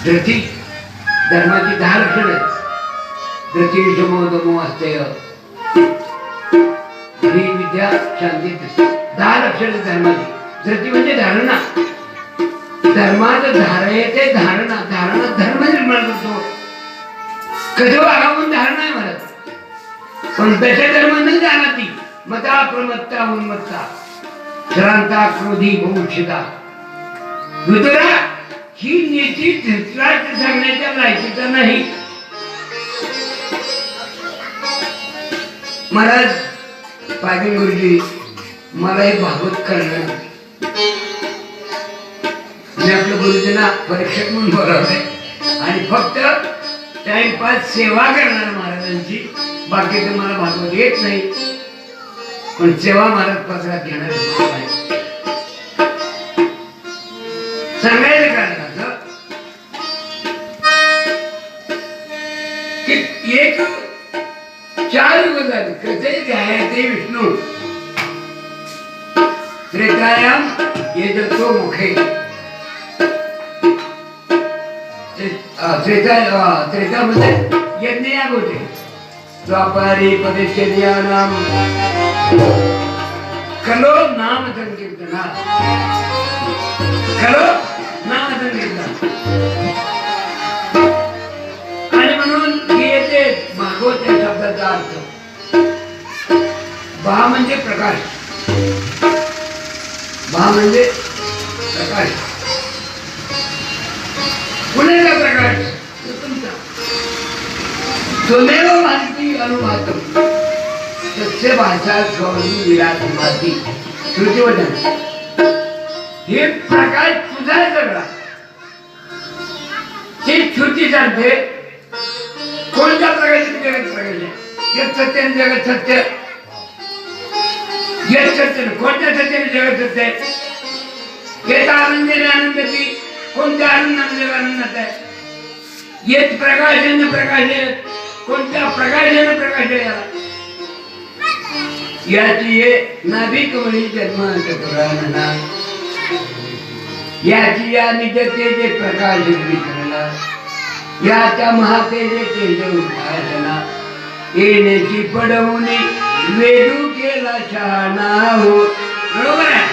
धृती धर्माची 10 लक्षणं आहेत. धृती विषमो दमो अस्तेय ही विद्या शांती 10 लक्षणं धर्माची. धृती म्हणजे धारणा. धर्माचं धारायचे धारणा. धारणा धर्म निर्माण करतो. कधी वागावून धारणा आहे म्हणत पण तशा धर्म न जाणाती. मता प्रमत्ता उन्मत्ता श्रांता क्रोधी बहुक्षिता. विदुरा ही नीती धृतराष्ट्र सांगण्याच्या लायकीचा नाही. महाराज पाटील गुरुजी मला हे भागवत कळलं. मी आपल्या गुरुजींना परीक्षक म्हणून बोलावलंय आणि फक्त टाइमपास सेवा करणार महाराजांची. बाकी तर मला भागवत येत नाही पण सेवा महाराज पत्रात घेणार सांगायचं कारण असं की एक 4 युग झाले. कसे ध्यायते विष्णू त्रेतायाम येतो मुखे. त्रेता म्हणजे यज्ञ याग होते. द्वापारी पदेश्चर्यानाम कलो नाम संकीर्तना. कलो नाम संकीर्तना आणि म्हणून येते भागवत या शब्दाचा अर्थ. भा म्हणजे प्रकाश. भा म्हणजे प्रकाश. पुण्याचा प्रकाश तुमचा. त्वमेव भांती अनुभातम तस्य भाषा स्वरूप विराजमाती. श्रुतिवचन हे प्रकाश तुझा सगळा. ते श्रुती सांगते कोणत्या प्रकाशात जगत प्रकाश आहे. यत् सत्य जगत सत्य. यत् सत्य कोणत्या सत्याने जगत सत्य आहे. येत आनंदाने आनंदाची. कोणत्या आनंदाने आनंदात आहे. येत प्रकाशाने प्रकाश आहे. कोणत्या प्रकाशाने प्रकाश आहे. याची ये नाभिकमणी जन्मांत पुराणना. याची या निजते जे प्रकाश विकरला. याच्या महातेजे तेज उपासना. येण्याची पडवणी वेदू केला शहाणा हो. बरोबर आहे.